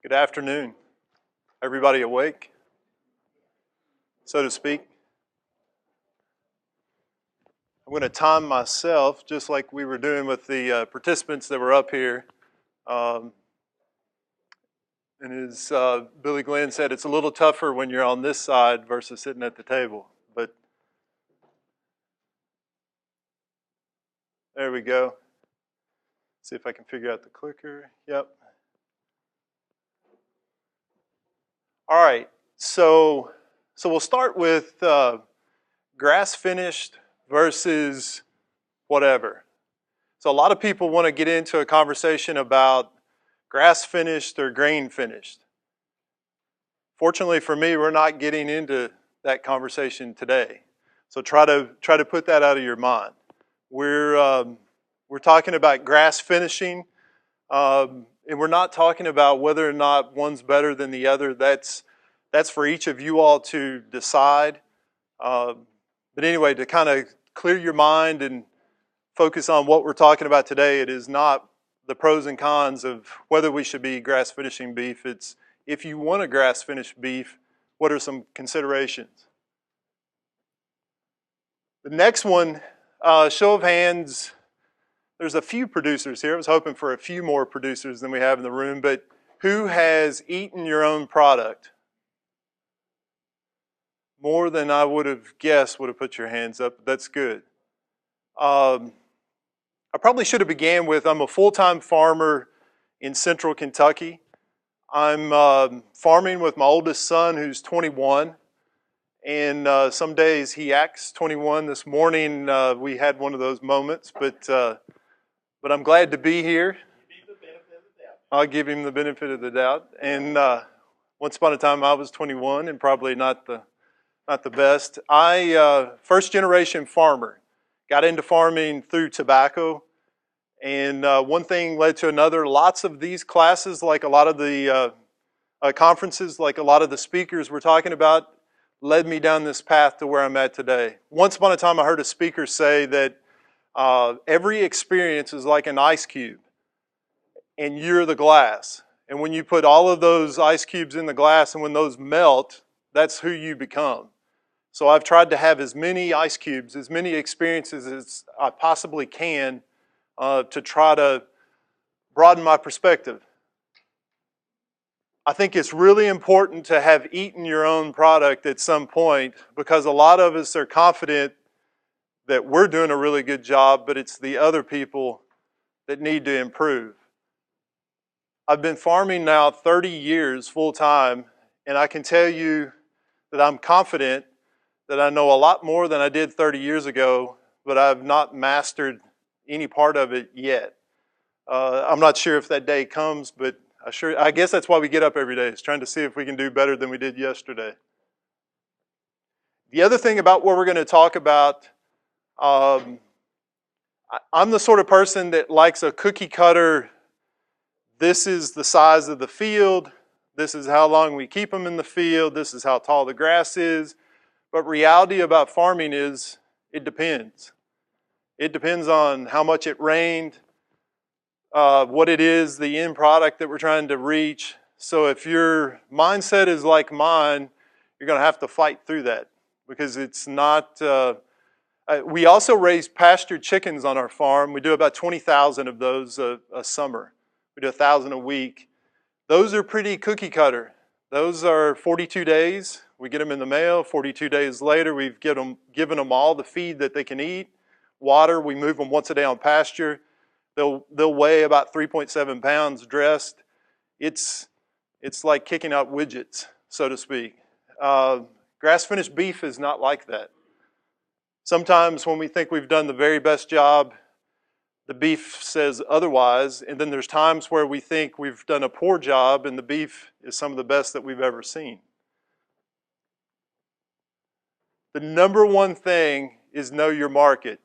Good afternoon. Everybody awake, so to speak? I'm going to time myself just like we were doing with the participants that were up here. And as Billy Glenn said, it's a little tougher when you're on this side versus sitting at the table. But there we go. See if I can figure out the clicker. Yep. All right. So we'll start with grass finished versus whatever. So a lot of people want to get into a conversation about grass finished or grain finished. Fortunately for me, we're not getting into that conversation today. So try to put that out of your mind. We're talking about grass finishing, and we're not talking about whether or not one's better than the other. That's for each of you all to decide. But anyway, to kind of clear your mind and focus on what we're talking about today, it is not the pros and cons of whether we should be grass finishing beef. It's if you want a grass finished beef, what are some considerations? The next one, show of hands. There's a few producers here. I was hoping for a few more producers than we have in the room, but who has eaten your own product? More than I would have guessed would have put your hands up. That's good. I probably should have began with, I'm a full-time farmer in central Kentucky. I'm farming with my oldest son who's 21. And some days he acts 21. This morning we had one of those moments, but I'm glad to be here. I'll give him the benefit of the doubt. And once upon a time I was 21 and probably not the best. I first generation farmer. Got into farming through tobacco, and one thing led to another. Lots of these classes, like a lot of the conferences, like a lot of the speakers we're talking about, led me down this path to where I'm at today. Once upon a time I heard a speaker say that every experience is like an ice cube, and you're the glass. And when you put all of those ice cubes in the glass, and when those melt, that's who you become. So I've tried to have as many ice cubes, as many experiences as I possibly can to try to broaden my perspective. I think it's really important to have eaten your own product at some point, because a lot of us are confident that we're doing a really good job, but it's the other people that need to improve. I've been farming now 30 years full time, and I can tell you that I'm confident that I know a lot more than I did 30 years ago, but I've not mastered any part of it yet. I'm not sure if that day comes, but I guess that's why we get up every day, is trying to see if we can do better than we did yesterday. The other thing about what we're going to talk about, I'm the sort of person that likes a cookie cutter. This is the size of the field. This is how long we keep them in the field. This is how tall the grass is. But reality about farming is it depends. It depends on how much it rained, what it is, the end product that we're trying to reach. So if your mindset is like mine, you're going to have to fight through that, because it's not... we also raise pastured chickens on our farm. We do about 20,000 of those a summer. We do 1,000 a week. Those are pretty cookie cutter. Those are 42 days. We get them in the mail. 42 days later, we've given them all the feed that they can eat. Water, we move them once a day on pasture. They'll weigh about 3.7 pounds dressed. It's like kicking out widgets, so to speak. Grass-finished beef is not like that. Sometimes when we think we've done the very best job, the beef says otherwise, and then there's times where we think we've done a poor job and the beef is some of the best that we've ever seen. The number one thing is know your market.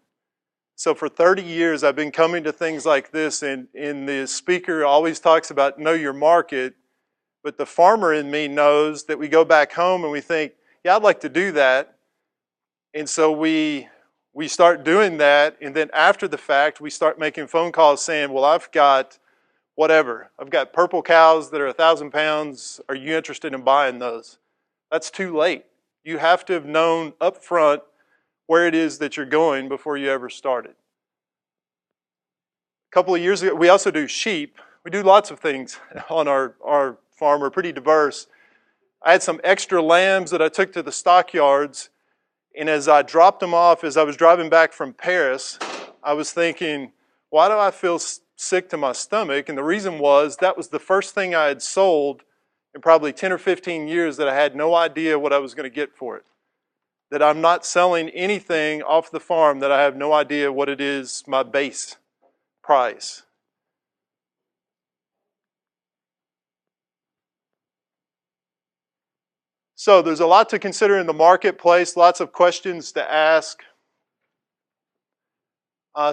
So for 30 years I've been coming to things like this, and the speaker always talks about know your market, but the farmer in me knows that we go back home and we think, yeah, I'd like to do that. And so we start doing that, and then after the fact we start making phone calls saying, well, I've got whatever. I've got purple cows that are 1,000 pounds. Are you interested in buying those? That's too late. You have to have known up front where it is that you're going before you ever started. A couple of years ago, we also do sheep. We do lots of things on our farm. We're pretty diverse. I had some extra lambs that I took to the stockyards, and as I dropped them off, as I was driving back from Paris, I was thinking, why do I feel sick to my stomach? And the reason was that was the first thing I had sold in probably 10 or 15 years that I had no idea what I was going to get for it. That I'm not selling anything off the farm that I have no idea what it is, my base price. So there's a lot to consider in the marketplace, lots of questions to ask.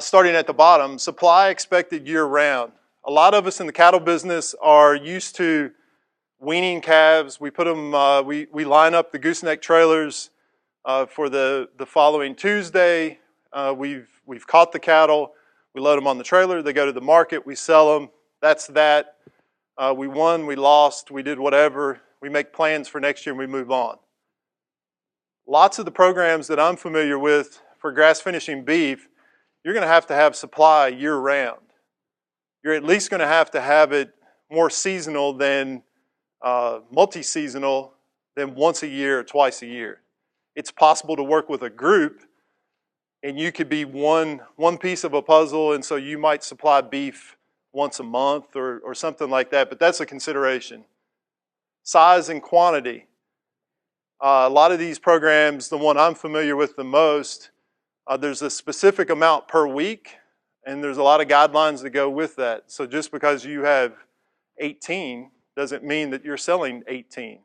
Starting at the bottom, supply expected year-round. A lot of us in the cattle business are used to weaning calves. We put them, we line up the gooseneck trailers for the following Tuesday. We've caught the cattle. We load them on the trailer. They go to the market. We sell them. That's that. We won. We lost. We did whatever. We make plans for next year and we move on. Lots of the programs that I'm familiar with for grass finishing beef, you're going to have supply year-round. You're at least going to have it more seasonal than multi-seasonal than once a year or twice a year. It's possible to work with a group and you could be one piece of a puzzle, and so you might supply beef once a month or something like that, but that's a consideration. Size and quantity. A lot of these programs, the one I'm familiar with the most, there's a specific amount per week, and there's a lot of guidelines that go with that. So just because you have 18 doesn't mean that you're selling 18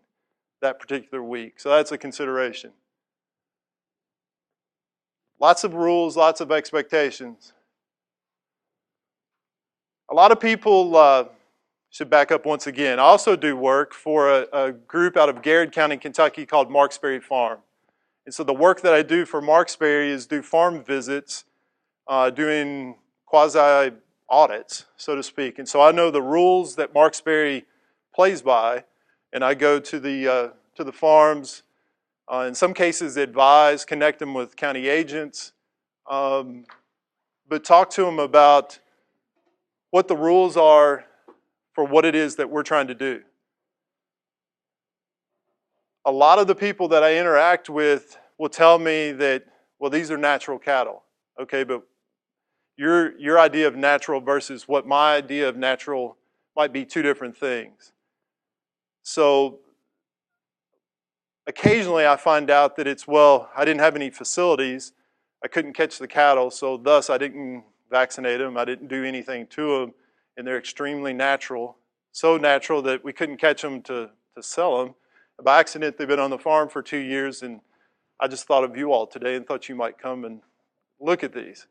that particular week. So that's a consideration. Lots of rules, lots of expectations. A lot of people should back up once again. I also do work for a group out of Garrett County, Kentucky called Marksberry Farm. And so the work that I do for Marksberry is do farm visits, doing quasi-audits, so to speak. And so I know the rules that Marksberry plays by, and I go to the farms, in some cases advise, connect them with county agents, but talk to them about what the rules are for what it is that we're trying to do. A lot of the people that I interact with will tell me that, well, these are natural cattle. Okay, but your idea of natural versus what my idea of natural might be two different things. So occasionally I find out that it's, well, I didn't have any facilities. I couldn't catch the cattle, so thus I didn't vaccinate them. I didn't do anything to them, and they're extremely natural. So natural that we couldn't catch them to sell them. By accident, they've been on the farm for 2 years, and I just thought of you all today and thought you might come and look at these.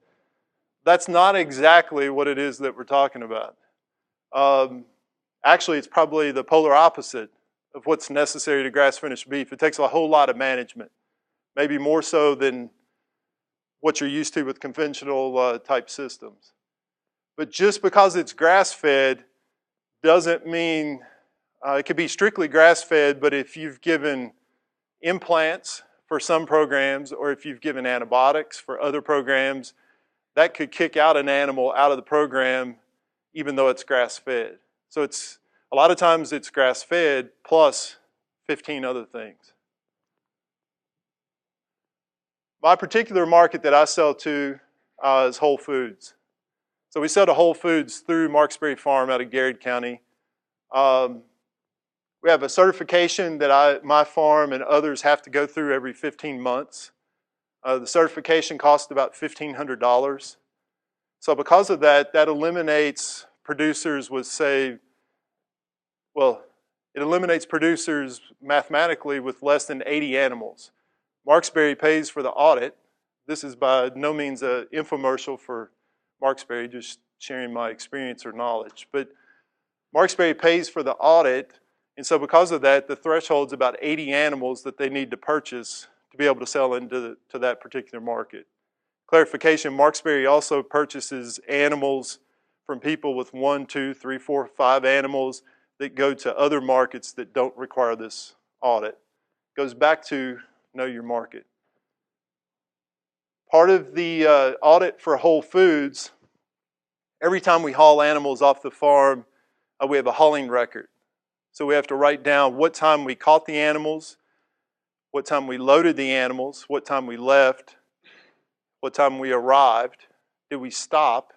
That's not exactly what it is that we're talking about. Actually, it's probably the polar opposite of what's necessary to grass finish beef. It takes a whole lot of management, maybe more so than what you're used to with conventional type systems. But just because it's grass-fed doesn't mean, it could be strictly grass-fed, but if you've given implants for some programs or if you've given antibiotics for other programs, that could kick out an animal out of the program even though it's grass-fed. So it's a lot of times it's grass-fed plus 15 other things. My particular market that I sell to is Whole Foods. So we sell to Whole Foods through Marksberry Farm out of Garrett County. We have a certification that my farm and others have to go through every 15 months. The certification costs about $1,500. So because of that, that eliminates producers with, say, well, it eliminates producers mathematically with less than 80 animals. Marksberry pays for the audit. This is by no means an infomercial for Marksberry, just sharing my experience or knowledge. But Marksberry pays for the audit, and so because of that, the threshold's about 80 animals that they need to purchase to be able to sell into that particular market. Clarification, Marksberry also purchases animals from people with 1, 2, 3, 4, 5 animals that go to other markets that don't require this audit. It goes back to know your market. Part of the audit for Whole Foods, every time we haul animals off the farm, we have a hauling record. So we have to write down what time we caught the animals, what time we loaded the animals, what time we left, what time we arrived. Did we stop?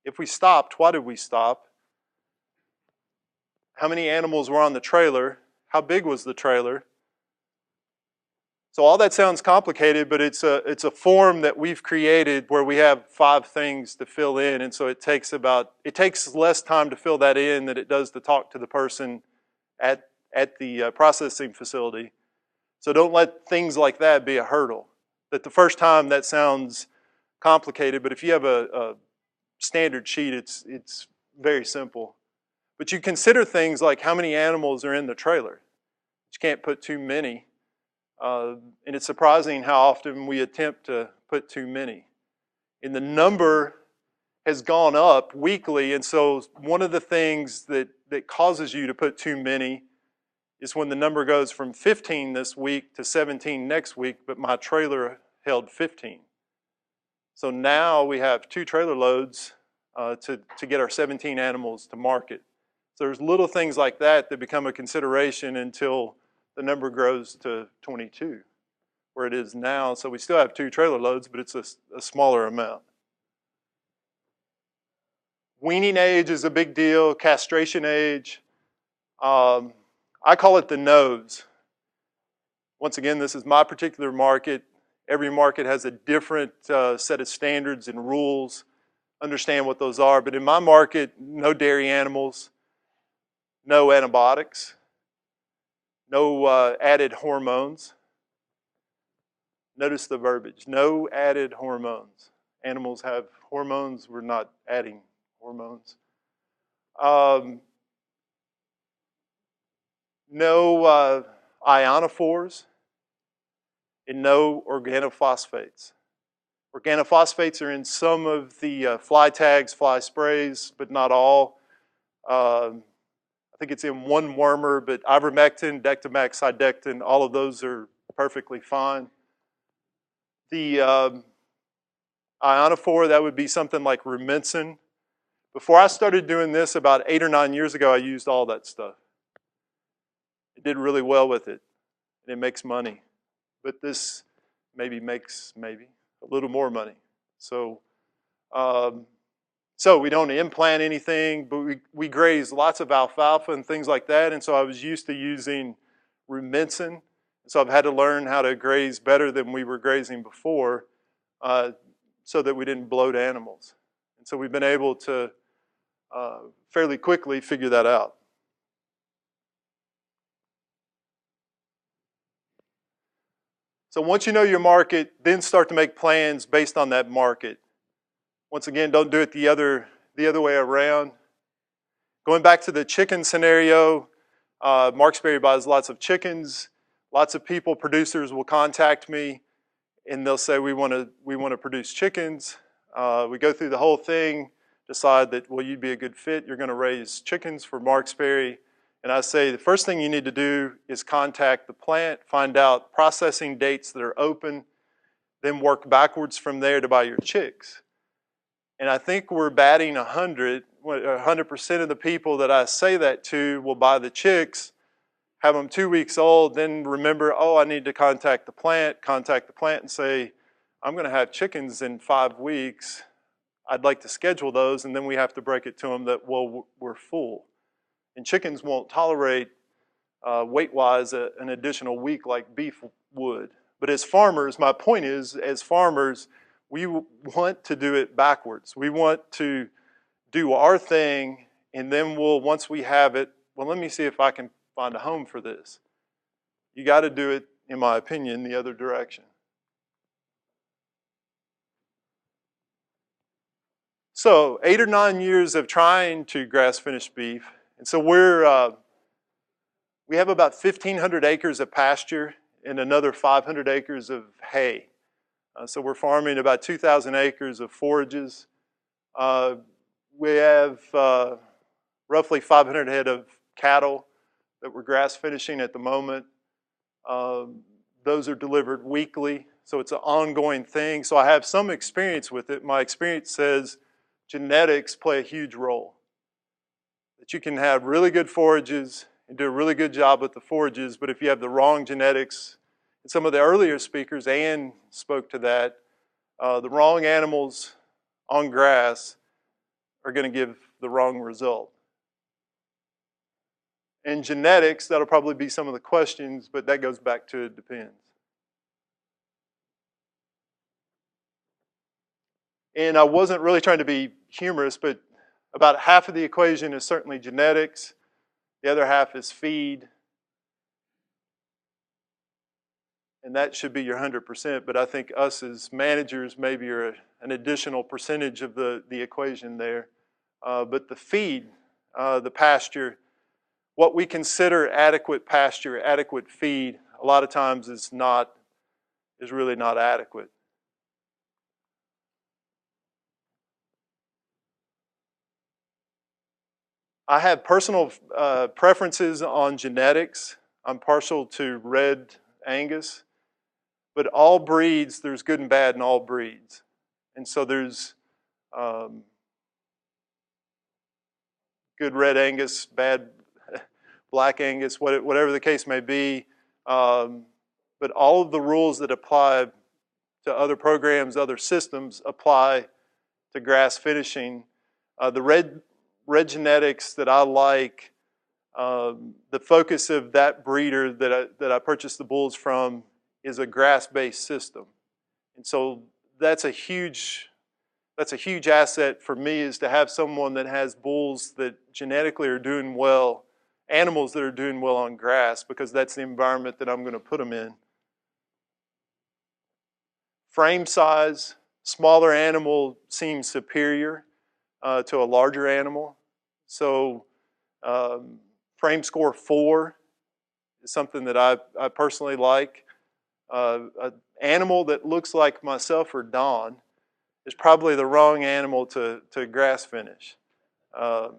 If we stopped, why did we stop? How many animals were on the trailer? How big was the trailer? So all that sounds complicated, but it's a form that we've created where we have 5 things to fill in, and so it takes less time to fill that in than it does to talk to the person at the processing facility. So don't let things like that be a hurdle. That the first time that sounds complicated, but if you have a standard sheet, it's very simple. But you consider things like how many animals are in the trailer. You can't put too many. And it's surprising how often we attempt to put too many. And the number has gone up weekly, and so one of the things that causes you to put too many is when the number goes from 15 this week to 17 next week, but my trailer held 15. So now we have 2 trailer loads to get our 17 animals to market. So there's little things like that that become a consideration until the number grows to 22, where it is now. So we still have 2 trailer loads, but it's a smaller amount. Weaning age is a big deal, castration age. I call it the nose. Once again, this is my particular market. Every market has a different set of standards and rules. Understand what those are. But in my market, no dairy animals, no antibiotics, no added hormones. Notice the verbiage, no added hormones. Animals have hormones, we're not adding hormones. No ionophores, and no organophosphates. Organophosphates are in some of the fly tags, fly sprays, but not all. I think it's in one wormer, but ivermectin, Dectomax, Cydectin, all of those are perfectly fine. The ionophore, that would be something like Rumensin. Before I started doing this about 8 or 9 years ago, I used all that stuff. It did really well with it, and it makes money. But this maybe makes a little more money. So we don't implant anything, but we graze lots of alfalfa and things like that, and so I was used to using Rumensin. So I've had to learn how to graze better than we were grazing before so that we didn't bloat animals. And so we've been able to fairly quickly figure that out. So once you know your market, then start to make plans based on that market. Once again, don't do it the other way around. Going back to the chicken scenario, Marksberry buys lots of chickens. Lots of people, producers, will contact me, and they'll say, we want to produce chickens. We go through the whole thing, decide that, well, you'd be a good fit. You're going to raise chickens for Marksberry. And I say the first thing you need to do is contact the plant, find out processing dates that are open, then work backwards from there to buy your chicks. And I think we're batting 100. 100% of the people that I say that to will buy the chicks, have them 2 weeks old, then remember, oh, I need to contact the plant and say, I'm going to have chickens in 5 weeks. I'd like to schedule those, and then we have to break it to them that, well, we're full. And chickens won't tolerate, weight-wise, an additional week like beef would. But as farmers, my point is, as farmers, we want to do it backwards. We want to do our thing, and then once we have it, well, let me see if I can find a home for this. You got to do it, in my opinion, the other direction. So 8 or 9 years of trying to grass-finish beef. And so we have about 1,500 acres of pasture and another 500 acres of hay. So we're farming about 2,000 acres of forages. We have roughly 500 head of cattle that we're grass finishing at the moment. Those are delivered weekly, so it's an ongoing thing. So I have some experience with it. My experience says genetics play a huge role. That you can have really good forages and do a really good job with the forages, but if you have the wrong genetics, and some of the earlier speakers, Ann spoke to that, the wrong animals on grass are going to give the wrong result. And genetics, that'll probably be some of the questions, but that goes back to it depends. And I wasn't really trying to be humorous, but about half of the equation is certainly genetics. The other half is feed. And that should be your 100%, but I think us as managers maybe are an additional percentage of the equation there. But the feed, the pasture, what we consider adequate pasture, adequate feed, a lot of times is really not adequate. I have personal preferences on genetics. I'm partial to red Angus, but all breeds, there's good and bad in all breeds. And so there's good red Angus, bad black Angus, whatever the case may be. But all of the rules that apply to other programs, other systems, apply to grass finishing. The red genetics that I like, the focus of that breeder that I purchased the bulls from is a grass-based system. And so that's a huge asset for me, is to have someone that has bulls that genetically are doing well, animals that are doing well on grass, because that's the environment that I'm going to put them in. Frame size, smaller animal seems superior to a larger animal. So frame score 4 is something that I personally like. An animal that looks like myself or Don is probably the wrong animal to grass finish. I'm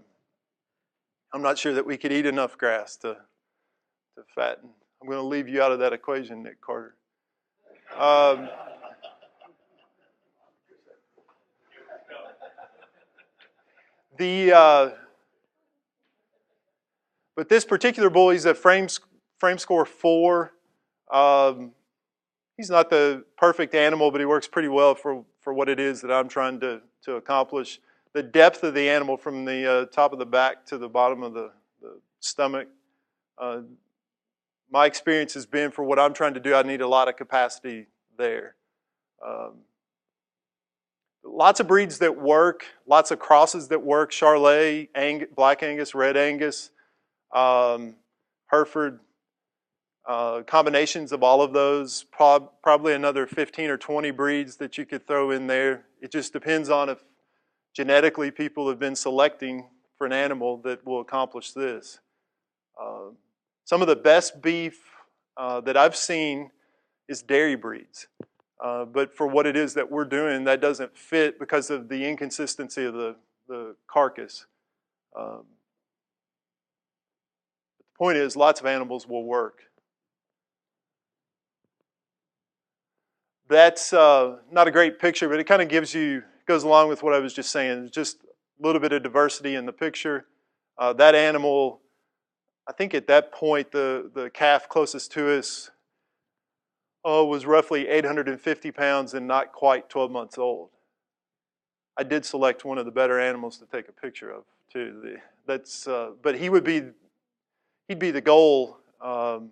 not sure that we could eat enough grass to fatten. I'm going to leave you out of that equation, Nick Carter. But this particular bull, he's a frame score 4. He's not the perfect animal, but he works pretty well for what it is that I'm trying to accomplish. The depth of the animal from the top of the back to the bottom of the stomach, my experience has been, for what I'm trying to do, I need a lot of capacity there. Lots of breeds that work, lots of crosses that work, Charolais, Black Angus, Red Angus, Hereford, combinations of all of those, probably another 15 or 20 breeds that you could throw in there. It just depends on if genetically people have been selecting for an animal that will accomplish this. Some of the best beef that I've seen is dairy breeds. But for what it is that we're doing, that doesn't fit because of the inconsistency of the carcass. But the point is, lots of animals will work. That's not a great picture, but it kind of goes along with what I was just saying. There's just a little bit of diversity in the picture. That animal, I think at that point, the calf closest to us was roughly 850 pounds and not quite 12 months old. I did select one of the better animals to take a picture of, too. But he'd be the goal. We're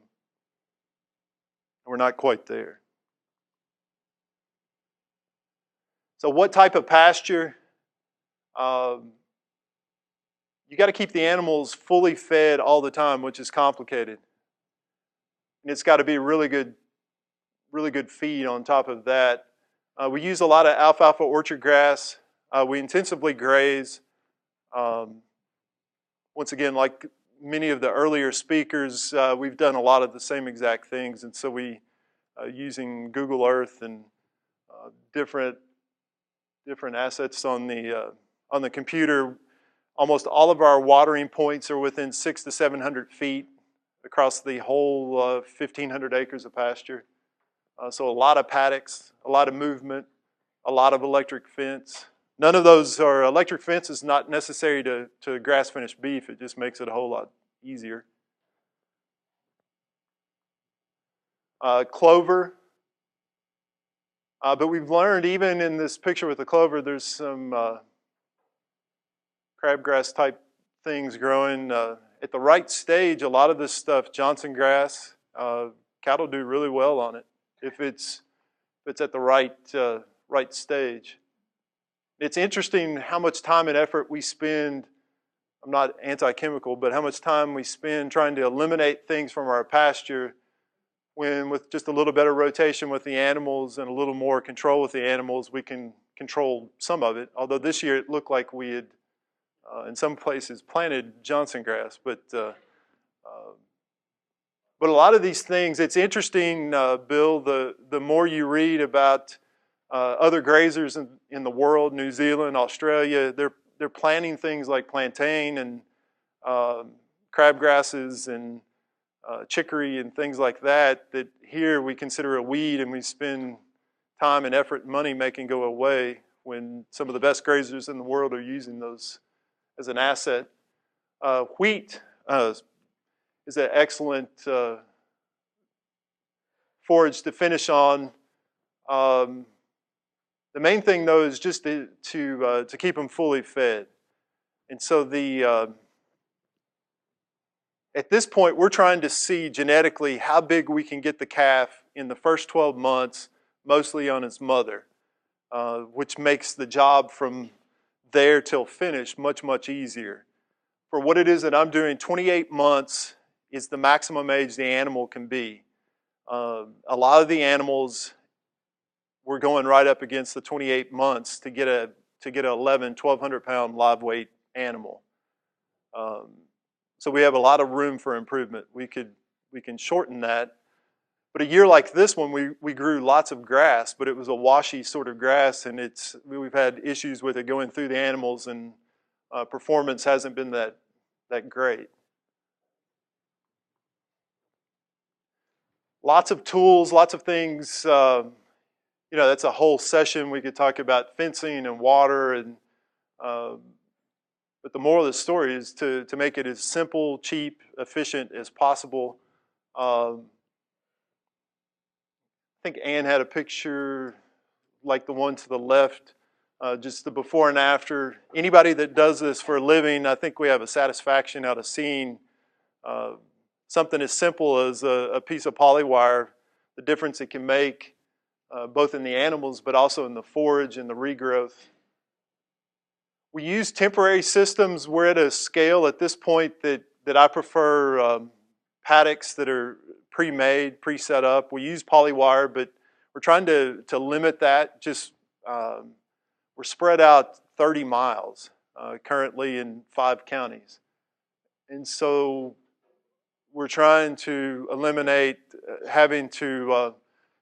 not quite there. So what type of pasture? You got to keep the animals fully fed all the time, which is complicated. And it's got to be really good feed on top of that. We use a lot of alfalfa orchard grass. We intensively graze. Once again, like many of the earlier speakers, we've done a lot of the same exact things. And so we, using Google Earth and different assets on the on the computer, almost all of our watering points are within 600 to 700 feet across the whole 1,500 acres of pasture. So a lot of paddocks, a lot of movement, a lot of electric fence. None of those are, electric fence is not necessary to grass-finished beef. It just makes it a whole lot easier. Clover. But we've learned even in this picture with the clover, there's some crabgrass type things growing. At the right stage, a lot of this stuff, Johnson grass, cattle do really well on it if it's at the right stage. It's interesting how much time and effort we spend. I'm not anti-chemical, but how much time we spend trying to eliminate things from our pasture when with just a little better rotation with the animals and a little more control with the animals, we can control some of it. Although this year it looked like we had, in some places, planted Johnson grass. But a lot of these things, it's interesting, Bill, the more you read about other grazers in the world, New Zealand, Australia, they're planting things like plantain and crabgrasses and chicory and things like that here we consider a weed, and we spend time and effort and money making go away when some of the best grazers in the world are using those as an asset. Wheat is an excellent forage to finish on. The main thing, though, is just to keep them fully fed. And so at this point, we're trying to see genetically how big we can get the calf in the first 12 months, mostly on its mother, which makes the job from there till finish much, much easier. For what it is that I'm doing, 28 months is the maximum age the animal can be. A lot of the animals, we're going right up against the 28 months to get a 1,200 pound live weight animal. So we have a lot of room for improvement. We can shorten that. But a year like this one, we grew lots of grass, but it was a washy sort of grass, and we've had issues with it going through the animals, and performance hasn't been that great. Lots of tools, lots of things. That's a whole session. We could talk about fencing and water, and but the moral of the story is to make it as simple, cheap, efficient as possible. I think Ann had a picture like the one to the left, just the before and after. Anybody that does this for a living, I think we have a satisfaction out of seeing something as simple as a piece of polywire, the difference it can make both in the animals but also in the forage and the regrowth. We use temporary systems. We're at a scale at this point that I prefer paddocks that are pre-made, pre-set up. We use polywire, but we're trying to limit that. We're spread out 30 miles currently in 5 counties. And so we're trying to eliminate having to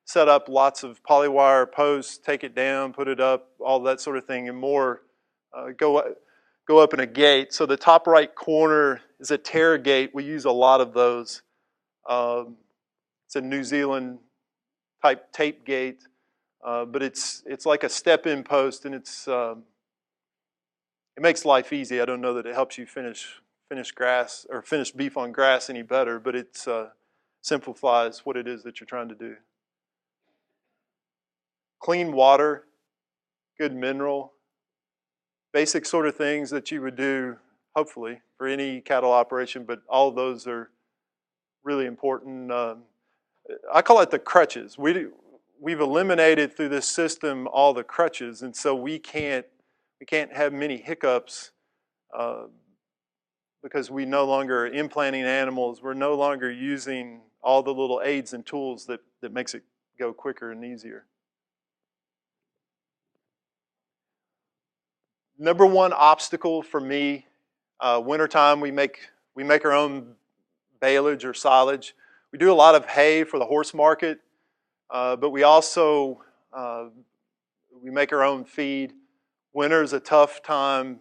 set up lots of polywire posts, take it down, put it up, all that sort of thing, and more go up in a gate. So the top right corner is a terra gate. We use a lot of those. It's a New Zealand type tape gate, but it's like a step-in post, and it makes life easy. I don't know that it helps you finish grass or finish beef on grass any better, but it simplifies what it is that you're trying to do. Clean water, good mineral, basic sort of things that you would do, hopefully, for any cattle operation, but all of those are really important. I call it the crutches. We've eliminated through this system all the crutches, and so we can't have many hiccups because we no longer are implanting animals. We're no longer using all the little aids and tools that makes it go quicker and easier. Number one obstacle for me, wintertime, we make our own baleage or silage. We do a lot of hay for the horse market, but we also we make our own feed. Winter is a tough time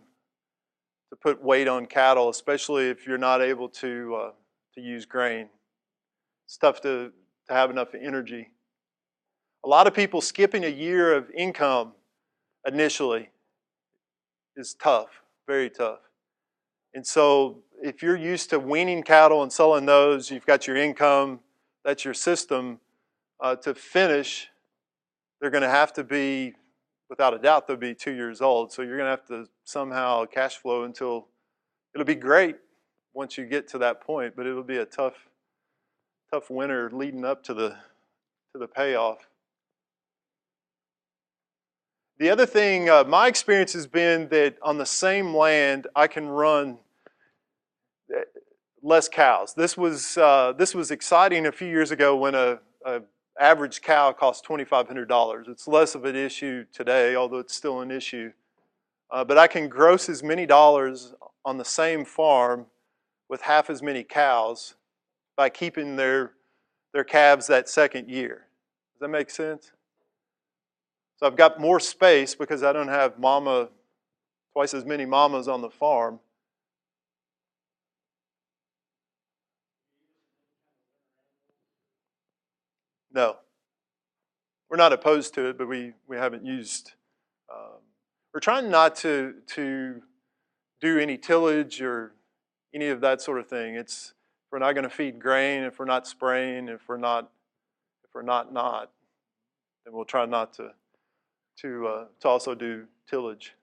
to put weight on cattle, especially if you're not able to use grain. It's tough to have enough energy. A lot of people skipping a year of income initially is tough, very tough. And so if you're used to weaning cattle and selling those, you've got your income, that's your system. To finish, they're going to have to be, without a doubt, they'll be 2 years old. So you're going to have to somehow cash flow until, it'll be great once you get to that point, but it'll be a tough winter leading up to the payoff. The other thing, my experience has been that on the same land, I can run less cows. This was exciting a few years ago when a average cow cost $2,500. It's less of an issue today, although it's still an issue. But I can gross as many dollars on the same farm with half as many cows by keeping their calves that second year. Does that make sense? So I've got more space because I don't have twice as many mamas on the farm. No. We're not opposed to it, but we haven't used, we're trying not to do any tillage or any of that sort of thing. If we're not going to feed grain, if we're not spraying, if we're not, then we'll try not to also do tillage.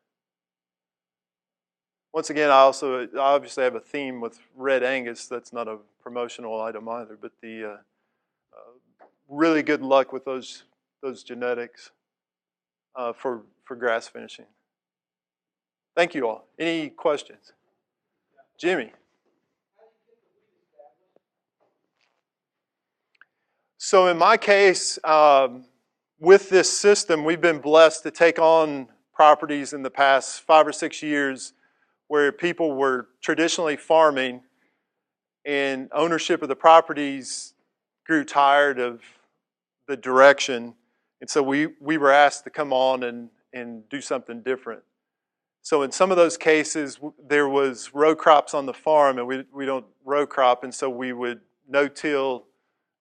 Once again, I obviously have a theme with Red Angus. That's not a promotional item either, but the really good luck with those genetics for grass finishing. Thank you all. Any questions? Jimmy. So in my case, with this system, we've been blessed to take on properties in the past 5 or 6 years where people were traditionally farming and ownership of the properties grew tired of the direction. And so we were asked to come on and do something different. So in some of those cases, there was row crops on the farm, and we don't row crop, and so we would no-till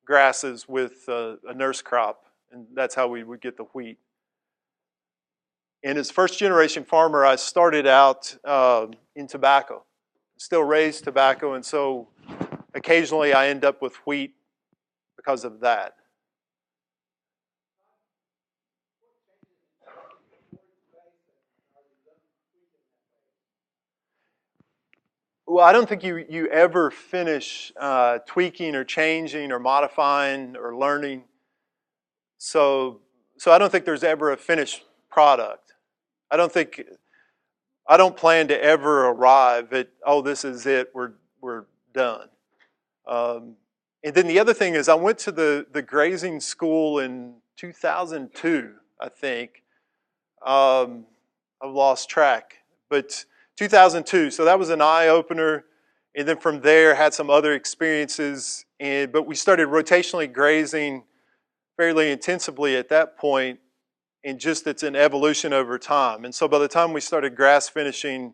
grasses with a nurse crop, and that's how we would get the wheat. And as first-generation farmer, I started out in tobacco, still raised tobacco, and so occasionally I end up with wheat because of that. Well, I don't think you ever finish tweaking or changing or modifying or learning. So I don't think there's ever a finished product. I don't plan to ever arrive at, oh, this is it, we're done. And then the other thing is I went to the grazing school in 2002, I think. I've lost track, but 2002, so that was an eye-opener, and then from there had some other experiences, but we started rotationally grazing fairly intensively at that point, and just it's an evolution over time. And so by the time we started grass finishing,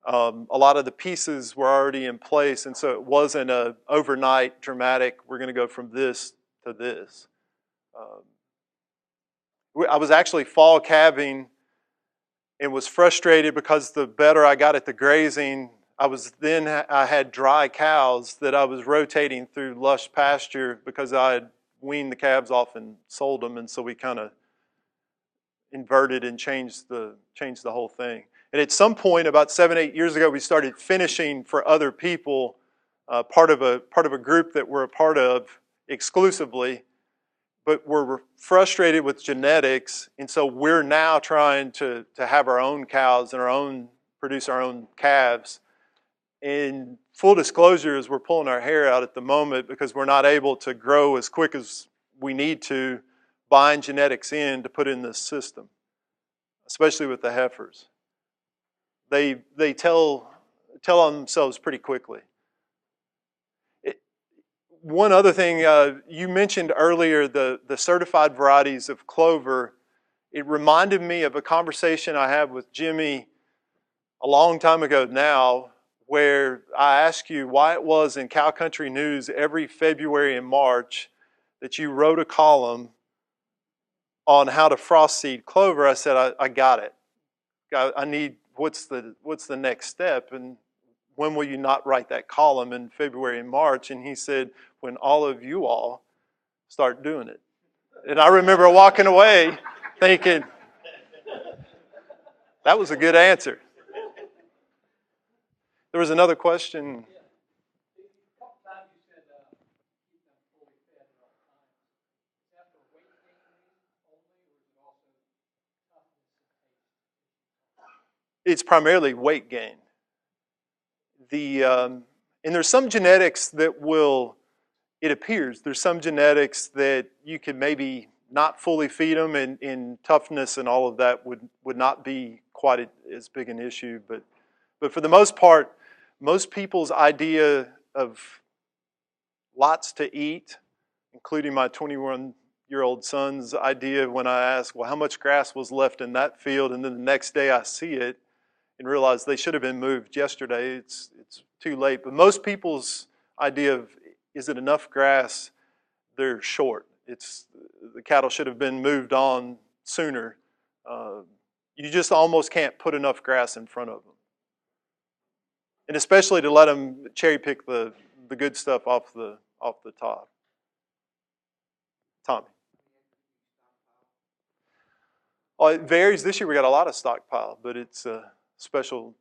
a lot of the pieces were already in place, and so it wasn't a overnight dramatic, we're going to go from this to this. I was actually fall calving and was frustrated because the better I got at the grazing, I had dry cows that I was rotating through lush pasture because I had weaned the calves off and sold them, and so we kind of inverted and changed the whole thing. And at some point, about 7-8 years ago, we started finishing for other people, part of a group that we're a part of exclusively, but we're frustrated with genetics, and so we're now trying to have our own cows and produce our own calves. And full disclosure is we're pulling our hair out at the moment because we're not able to grow as quick as we need to, buying genetics in to put in this system, especially with the heifers. They tell on themselves pretty quickly. One other thing, you mentioned earlier the certified varieties of clover, it reminded me of a conversation I had with Jimmy a long time ago now, where I asked you why it was in Cow Country News every February and March that you wrote a column on how to frost seed clover. I said, I got it. I need, what's the next step? And when will you not write that column in February and March? And he said, when all of you all start doing it. And I remember walking away thinking, that was a good answer. There was another question. It's primarily weight gain. And there's some genetics that will, it appears, there's some genetics that you can maybe not fully feed them, and in toughness and all of that would not be quite as big an issue. But for the most part, most people's idea of lots to eat, including my 21-year-old son's idea when I asked, well, how much grass was left in that field? And then the next day I see it and realize they should have been moved yesterday. It's too late. But most people's idea of, is it enough grass, they're short. The cattle should have been moved on sooner. You just almost can't put enough grass in front of them. And especially to let them cherry pick the good stuff off the top. Tommy. Oh, it varies. This year we got a lot of stockpile, but it's a special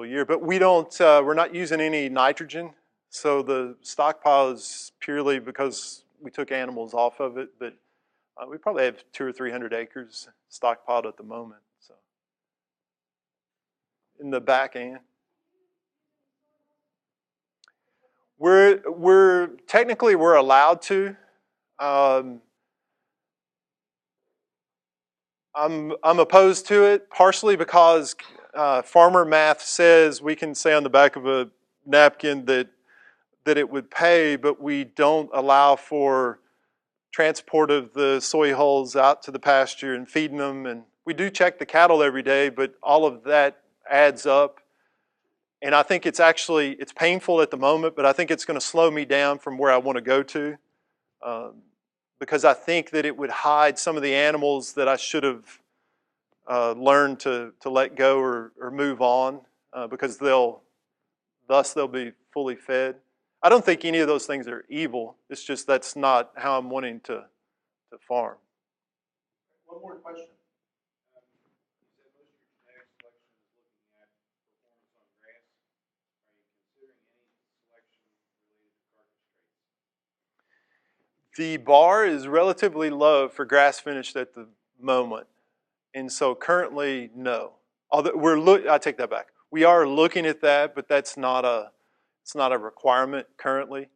year. But we don't. We're not using any nitrogen, so the stockpile is purely because we took animals off of it. But we probably have 200 or 300 acres stockpiled at the moment. So in the back end, we're technically allowed to. I'm opposed to it, partially because farmer math says we can say on the back of a napkin that it would pay, but we don't allow for transport of the soy hulls out to the pasture and feeding them. And we do check the cattle every day, but all of that adds up. And I think it's painful at the moment, but I think it's going to slow me down from where I want to go to. Because I think that it would hide some of the animals that I should have learned to let go or move on, because they'll be fully fed. I don't think any of those things are evil. It's just that's not how I'm wanting to farm. One more question. The bar is relatively low for grass finished at the moment, and so currently, no. Although I take that back. We are looking at that, but it's not a requirement currently.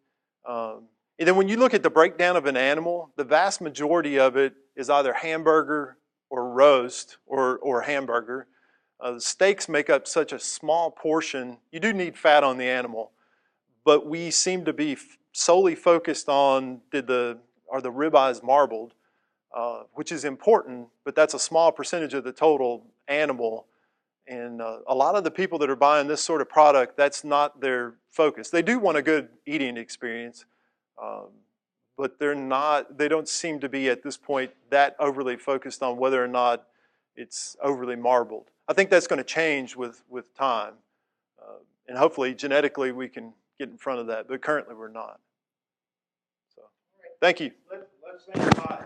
And then when you look at the breakdown of an animal, the vast majority of it is either hamburger or roast or hamburger. The steaks make up such a small portion. You do need fat on the animal, but we seem to be solely focused on are the ribeyes marbled, which is important, but that's a small percentage of the total animal. And a lot of the people that are buying this sort of product, that's not their focus. They do want a good eating experience, but they don't seem to be at this point that overly focused on whether or not it's overly marbled. I think that's going to change with time. And hopefully genetically we can get in front of that, but currently we're not. So, thank you. Let's think about